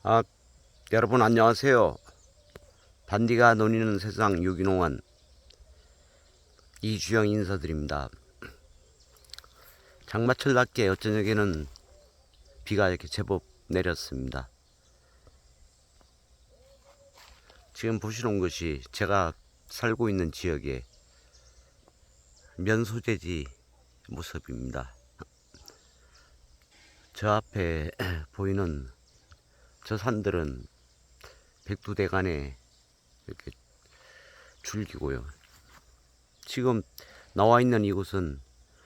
아, 여러분 안녕하세요. 반디가 논이는 세상 유기농원 이주영 인사드립니다. 장마철답게 어쩌녁에는 비가 이렇게 제법 내렸습니다. 지금 보시는 것이 제가 살고 있는 지역의 면소재지 모습입니다. 저 앞에 보이는 저 산들은 백두대간에 이렇게 줄기고요. 지금 나와 있는 이곳은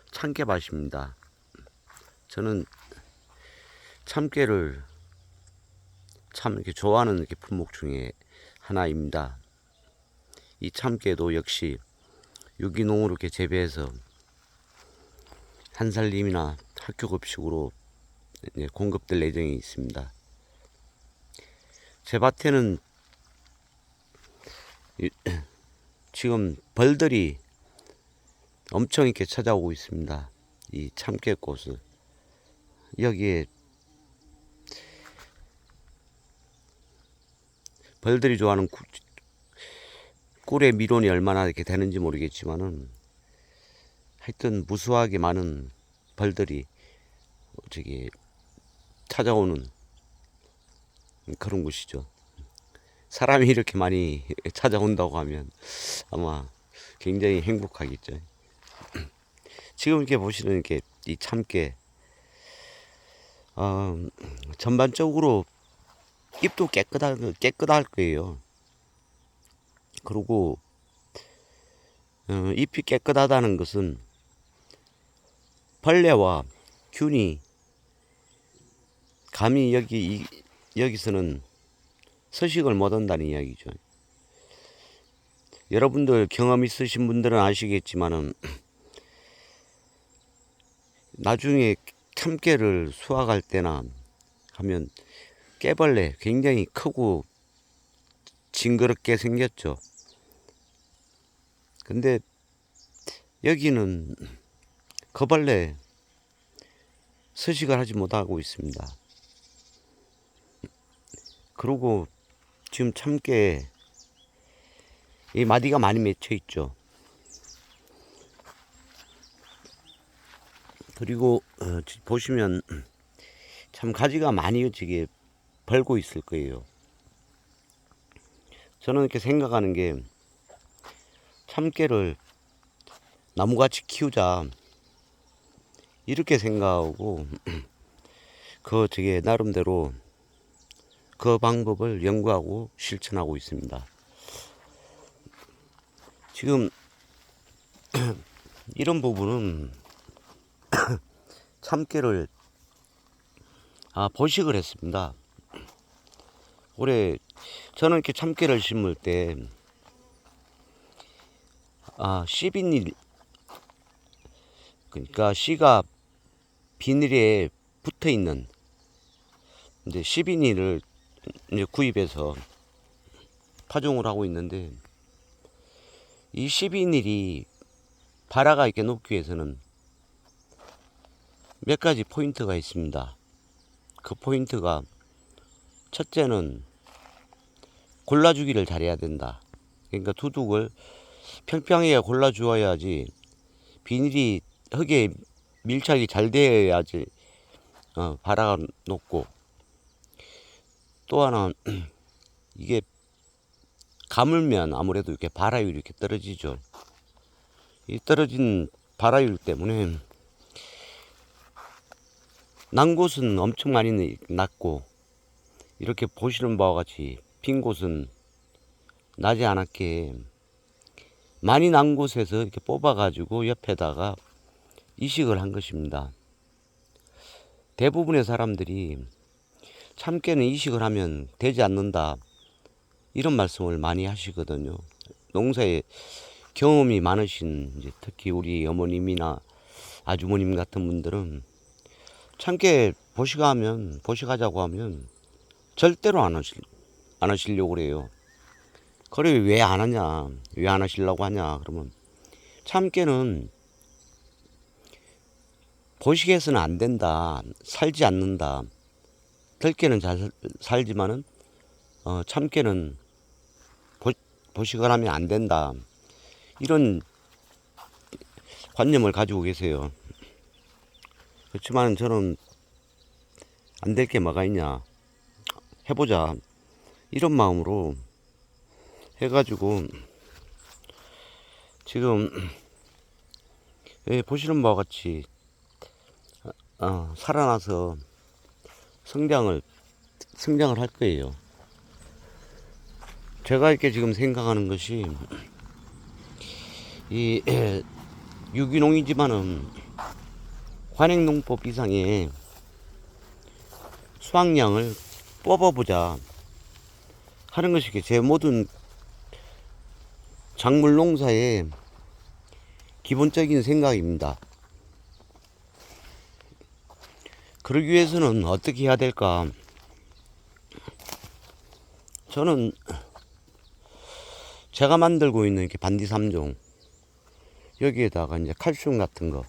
참깨밭입니다. 저는 참깨를 참 이렇게 좋아하는 이렇게 품목 중에 하나입니다. 이 참깨도 역시 유기농으로 이렇게 재배해서 한살림이나 학교 급식으로 공급될 예정이 있습니다. 제 밭에는 지금 벌들이 엄청 이렇게 찾아오고 있습니다. 이 참깨꽃을 여기에 벌들이 좋아하는 꿀의 미론이 얼마나 이렇게 되는지 모르겠지만은 하여튼 무수하게 많은 벌들이 저기 찾아오는 그런 곳이죠. 사람이 이렇게 많이 찾아온다고 하면 아마 굉장히 행복하겠죠. 지금 이렇게 보시는 이렇게 이 참깨 전반적으로 잎도 깨끗할 거예요. 그리고 잎이 깨끗하다는 것은 벌레와 균이 감히 여기서는 서식을 못 한다는 이야기죠. 여러분들 경험 있으신 분들은 아시겠지만은 나중에 참깨를 수확할 때나 하면 깨벌레 굉장히 크고 징그럽게 생겼죠. 근데 여기는 거벌레 서식을 하지 못하고 있습니다. 그리고 지금 참깨 이 마디가 많이 맺혀 있죠. 그리고 보시면 참 가지가 많이 지게 벌고 있을 거예요. 저는 이렇게 생각하는 게 참깨를 나무같이 키우자 이렇게 생각하고 저게 나름대로 그 방법을 연구하고 실천하고 있습니다. 지금 이런 부분은 참깨를 보식을 했습니다. 올해 저는 이렇게 참깨를 심을 때 씨비닐, 그러니까 씨가 비닐에 붙어 있는 이제 씨비닐을 이제 구입해서 파종을 하고 있는데, 이 씨비닐이 발화가 있게 높기 위해서는 몇 가지 포인트가 있습니다. 그 포인트가 첫째는 골라주기를 잘해야 된다. 그러니까 두둑을 평평하게 골라주어야지 비닐이 흙에 밀착이 잘 되어야지 발화가 높고, 또 하나 이게 가물면 아무래도 이렇게 발화율이 이렇게 떨어지죠. 이 떨어진 발화율 때문에 난 곳은 엄청 많이 났고, 이렇게 보시는 바와 같이 빈 곳은 나지 않았게 많이 난 곳에서 이렇게 뽑아 가지고 옆에다가 이식을 한 것입니다. 대부분의 사람들이 참깨는 이식을 하면 되지 않는다 이런 말씀을 많이 하시거든요. 농사에 경험이 많으신 이제 특히 우리 어머님이나 아주머님 같은 분들은 참깨 보식하자고 하면 절대로 안 하시려고 그래요. 그래 왜 안 하냐, 왜 안 하시려고 하냐 그러면, 참깨는 보식해서는 안 된다, 살지 않는다, 들깨는 잘 살지만은 참깨는 보식을 하면 안 된다. 이런 관념을 가지고 계세요. 그렇지만 저는 안 될 게 뭐가 있냐, 해보자, 이런 마음으로 해가지고 지금 보시는 바와 같이 살아나서 성장을 할 거예요. 제가 이렇게 지금 생각하는 것이 이 유기농이지만은 관행농법 이상의 수확량을 뽑아보자 하는 것이 제 모든 작물 농사의 기본적인 생각입니다. 그러기 위해서는 어떻게 해야 될까? 저는 제가 만들고 있는 이렇게 반디 3종, 여기에다가 이제 칼슘 같은 거,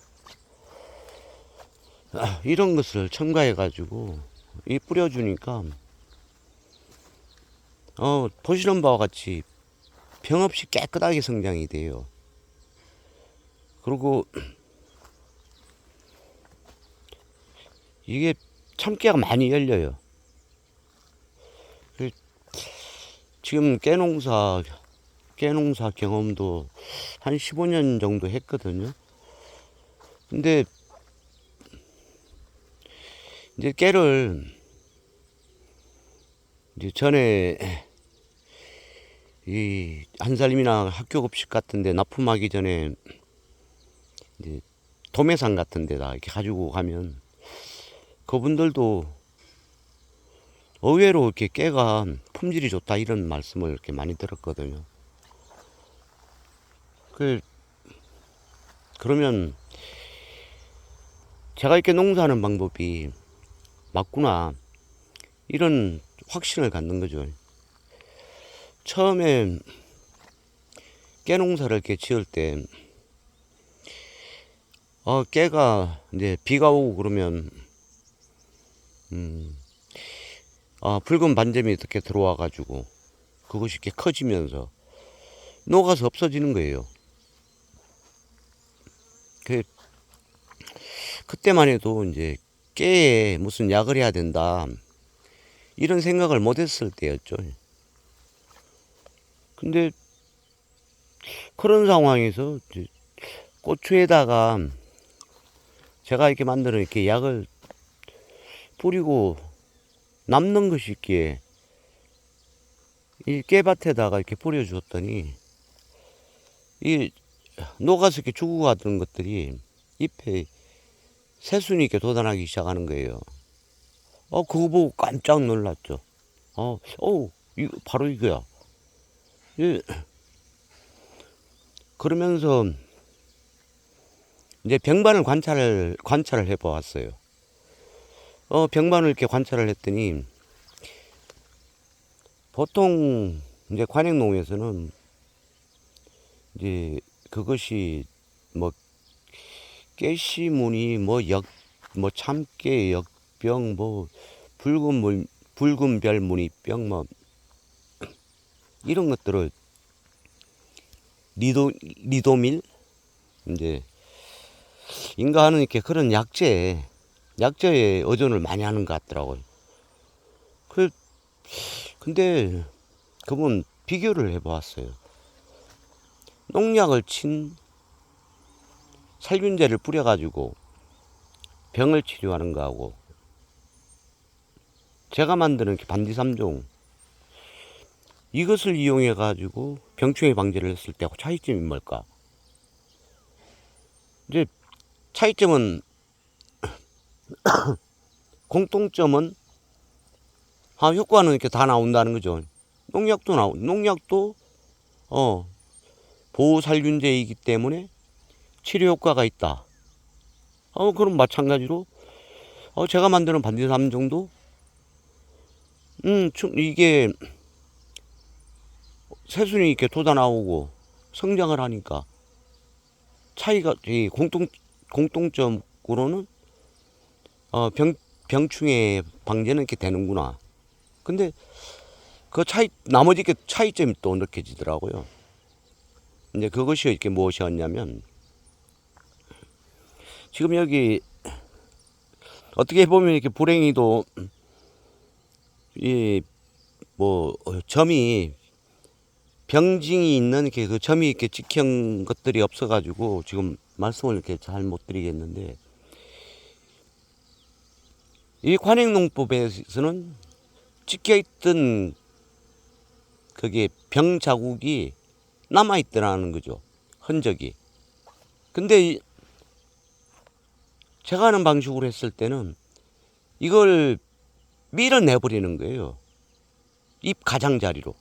이런 것을 첨가해 가지고 이 뿌려주니까 보시는 바와 같이 병 없이 깨끗하게 성장이 돼요. 그리고 이게 참깨가 많이 열려요. 지금 깨농사 경험도 한 15년 정도 했거든요. 근데 이제 깨를 이제 전에 이 한살림이나 학교 급식 같은데 납품하기 전에 이제 도매상 같은 데다 이렇게 가지고 가면 그분들도 의외로 이렇게 깨가 품질이 좋다 이런 말씀을 이렇게 많이 들었거든요. 그러면 제가 이렇게 농사하는 방법이 맞구나, 이런 확신을 갖는 거죠. 처음에 깨농사를 이렇게 지을 때 깨가 이제 비가 오고 그러면 붉은 반점이 이렇게 들어와 가지고 그것이 이렇게 커지면서 녹아서 없어지는 거예요. 그때만 해도 이제 깨에 무슨 약을 해야 된다 이런 생각을 못 했을 때였죠. 근데 그런 상황에서 고추에다가 제가 이렇게 만드는 이렇게 약을 뿌리고 남는 것이 있기에 이 깨밭에다가 이렇게 뿌려주었더니 이 녹아서 이렇게 죽어가던 것들이 잎에 새순이 이렇게 돋아나기 시작하는 거예요. 그거 보고 깜짝 놀랐죠. 이거 바로 이거야. 예. 그러면서 이제 병반을 관찰을 해보았어요. 병반을 이렇게 관찰을 했더니 보통 이제 관행농에서는 이제 그것이 뭐 깨시무늬 뭐 참깨 역병 뭐 붉은 별무늬병 뭐 이런 것들을 리도밀 이제 인가하는 이렇게 그런 약재에 의존을 많이 하는 것 같더라고요. 근데 그분 비교를 해보았어요. 농약을 친 살균제를 뿌려가지고 병을 치료하는 거하고 제가 만드는 반디 3종 이것을 이용해 가지고 병충해 방지를 했을 때 차이점이 뭘까? 이제 차이점은 공통점은 효과는 이렇게 다 나온다는 거죠. 농약도 보호살균제이기 때문에 치료 효과가 있다. 그럼 마찬가지로 제가 만드는 반디 3종도 이게 새순이 이렇게 돋아나오고 성장을 하니까 차이가 공통점으로는 병충해 방제는 이렇게 되는구나. 근데 그 나머지 게 차이점이 또 느껴지더라고요. 이제 그것이 이렇게 무엇이었냐면, 지금 여기 어떻게 보면 이렇게 불행히도 이 점이 병증이 있는 이렇게 그 점이 이렇게 찍힌 것들이 없어가지고 지금 말씀을 이렇게 잘 못 드리겠는데, 이 관행농법에서는 찍혀있던 그게 병 자국이 남아있더라는 거죠. 흔적이. 근데 제가 하는 방식으로 했을 때는 이걸 밀어내버리는 거예요. 입 가장자리로.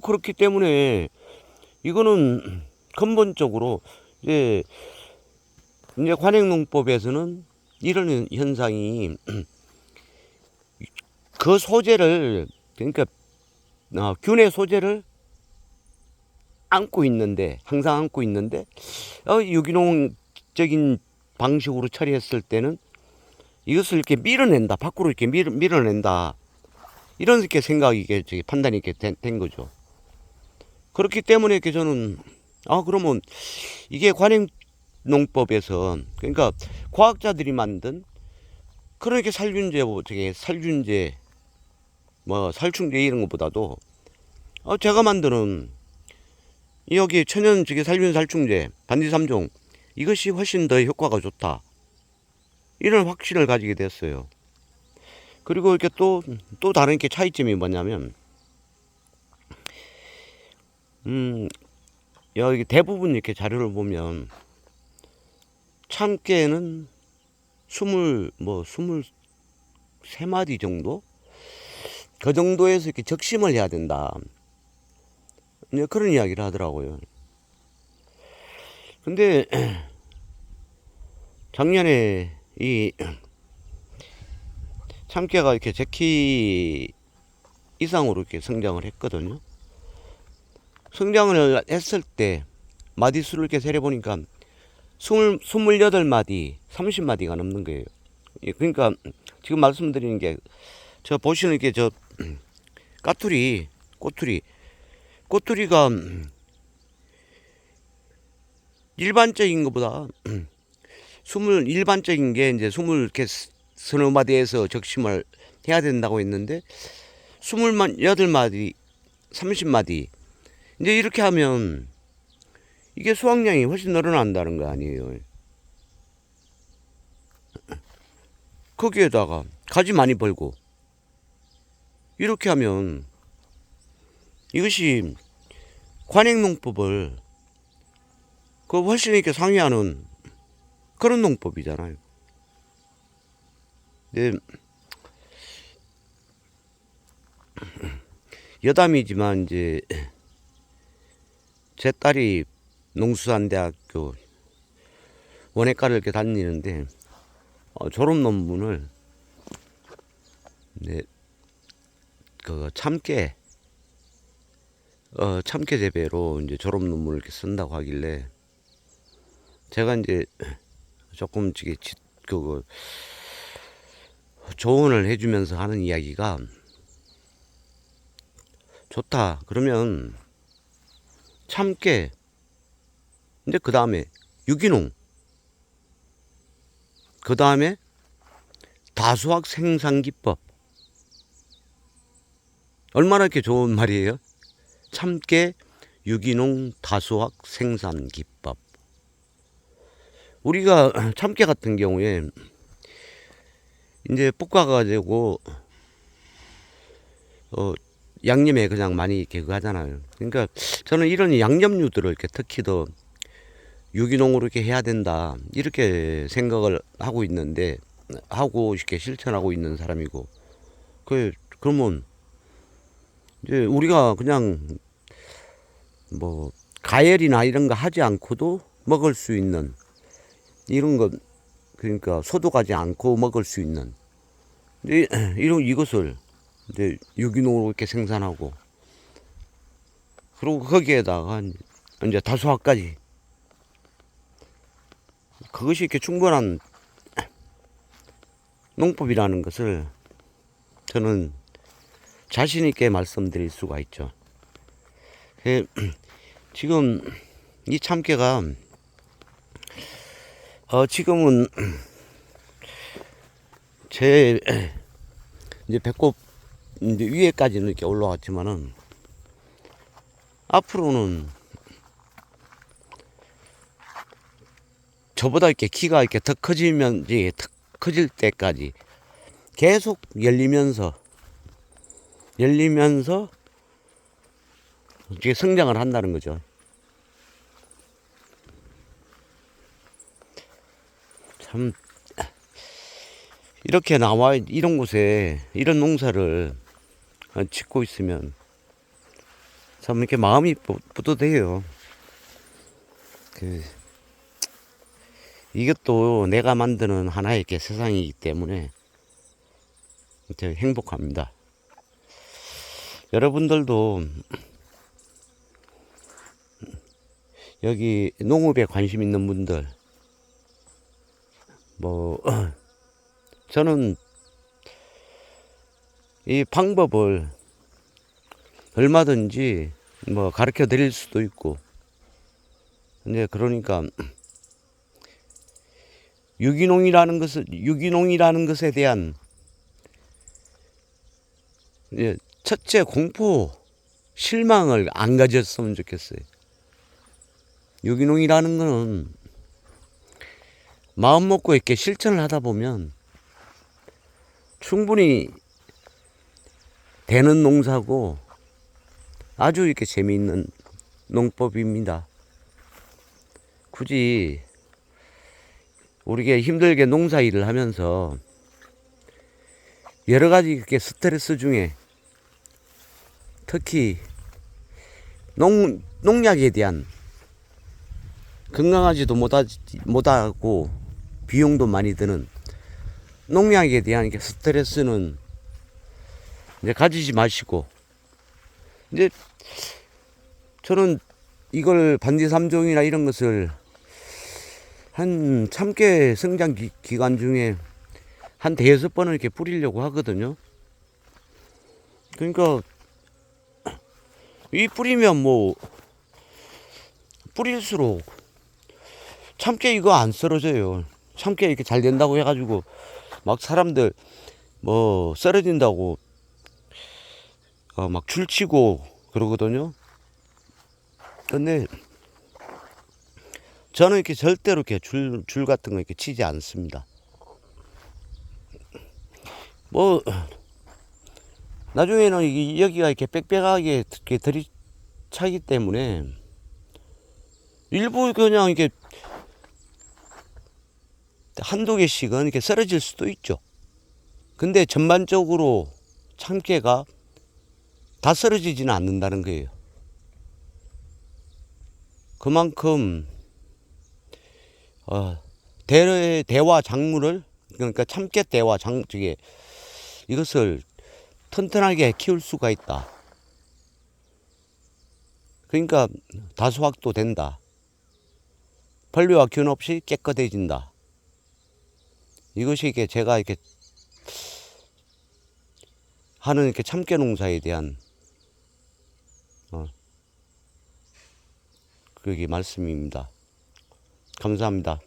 그렇기 때문에 이거는 근본적으로 이제 관행농법에서는 이런 현상이 그 소재를, 그러니까 균의 소재를 항상 안고 있는데 유기농적인 방식으로 처리했을 때는 이것을 이렇게 밀어낸다, 밖으로 이렇게 밀어낸다, 이런 이렇게 생각이, 이게 판단이 이렇게 된 거죠. 그렇기 때문에 이렇게 저는 그러면 이게 관행농법에서, 그러니까 과학자들이 만든 그런 게 살균제, 살균제, 살충제 이런 것보다도 제가 만드는 여기 천연 살균 살충제 반디 3종, 이것이 훨씬 더 효과가 좋다, 이런 확신을 가지게 됐어요. 그리고 이렇게 또 다른 게 차이점이 뭐냐면, 여기 대부분 이렇게 자료를 보면 참깨는 23마디 정도? 그 정도에서 이렇게 적심을 해야 된다, 그런 이야기를 하더라고요. 근데 작년에 이 참깨가 이렇게 제 키 이상으로 이렇게 성장을 했거든요. 성장을 했을 때 마디수를 이렇게 세려보니까 28마디, 30마디가 넘는 거예요. 그러니까 지금 말씀드리는 게, 저 보시는 게 꼬투리가 일반적인 것보다 일반적인 게 이제 서너 마디에서 적심을 해야 된다고 했는데, 28마디, 30마디, 이제 이렇게 하면 이게 수확량이 훨씬 늘어난다는 거 아니에요. 거기에다가 가지 많이 벌고, 이렇게 하면 이것이 관행농법을 훨씬 이렇게 상회하는 그런 농법이잖아요. 네. 여담이지만 이제 제 딸이 농수산대학교 원예과를 이렇게 다니는데, 졸업 논문을 참깨 재배로 이제 졸업 논문을 이렇게 쓴다고 하길래, 제가 이제 조금 조언을 해주면서 하는 이야기가, 좋다 그러면 참깨, 근데 그 다음에 유기농, 그 다음에 다수학 생산 기법. 얼마나 이렇게 좋은 말이에요. 참깨, 유기농, 다수학 생산 기법. 우리가 참깨 같은 경우에 이제 볶아가지고 양념에 그냥 많이 이렇게 하잖아요. 그러니까 저는 이런 양념류들을 이렇게 특히 더 유기농으로 이렇게 해야 된다, 이렇게 생각을 하고 있는데, 이렇게 실천하고 있는 사람이고, 그러면 이제 우리가 그냥 가열이나 이런 거 하지 않고도 먹을 수 있는 이런 것, 그러니까 소독하지 않고 먹을 수 있는 이것을 이제 유기농으로 이렇게 생산하고, 그리고 거기에다가 이제 다수학까지, 그것이 이렇게 충분한, 농법이라는 것을 저는 자신 있게 말씀드릴 수가 있죠. 지금 이 참깨가 지금은 제 이제 배꼽 이제 위에까지는 이렇게 올라왔지만은 앞으로는 저보다 이렇게 키가 이렇게 더 커지면 이제 더 커질 때까지 계속 열리면서 이제 성장을 한다는 거죠. 참 이렇게 나와 이런 곳에 이런 농사를 짓고 있으면 참 이렇게 마음이 뿌듯해요. 이것도 내가 만드는 하나의 이렇게 세상이기 때문에 되게 행복합니다. 여러분들도 여기 농업에 관심 있는 분들, 저는 이 방법을 얼마든지 가르쳐 드릴 수도 있고, 근데 그러니까 유기농이라는 것에 대한 첫째 공포, 실망을 안 가졌으면 좋겠어요. 유기농이라는 거는 마음 먹고 이렇게 실천을 하다 보면 충분히 되는 농사고 아주 이렇게 재미있는 농법입니다. 굳이 우리가 힘들게 농사 일을 하면서 여러 가지 이렇게 스트레스 중에 특히 농약에 대한 건강하지도 못하고 비용도 많이 드는 농약에 대한 이렇게 스트레스는 이제 가지지 마시고, 이제 저는 이걸 반디 3종이나 이런 것을 한 참깨 성장 기간 중에 한 5번을 이렇게 뿌리려고 하거든요. 그러니까 이 뿌리면 뿌릴수록 참깨 이거 안 쓰러져요. 참깨 이렇게 잘 된다고 해가지고 막 사람들 쓰러진다고 막 줄치고 그러거든요. 근데 저는 이렇게 절대로 이렇게 줄 같은 거 이렇게 치지 않습니다. 나중에는 여기가 이렇게 빽빽하게 이렇게 들이차기 때문에 일부 그냥 이렇게 한두 개씩은 이렇게 쓰러질 수도 있죠. 근데 전반적으로 참깨가 다 쓰러지지는 않는다는 거예요. 그만큼 대화 작물을, 그러니까 참깨 대화 이것을 튼튼하게 키울 수가 있다. 그러니까 다수확도 된다. 벌레와 균 없이 깨끗해진다. 이것이 이게 제가 이렇게 하는 이렇게 참깨 농사에 대한 그게 말씀입니다. 감사합니다.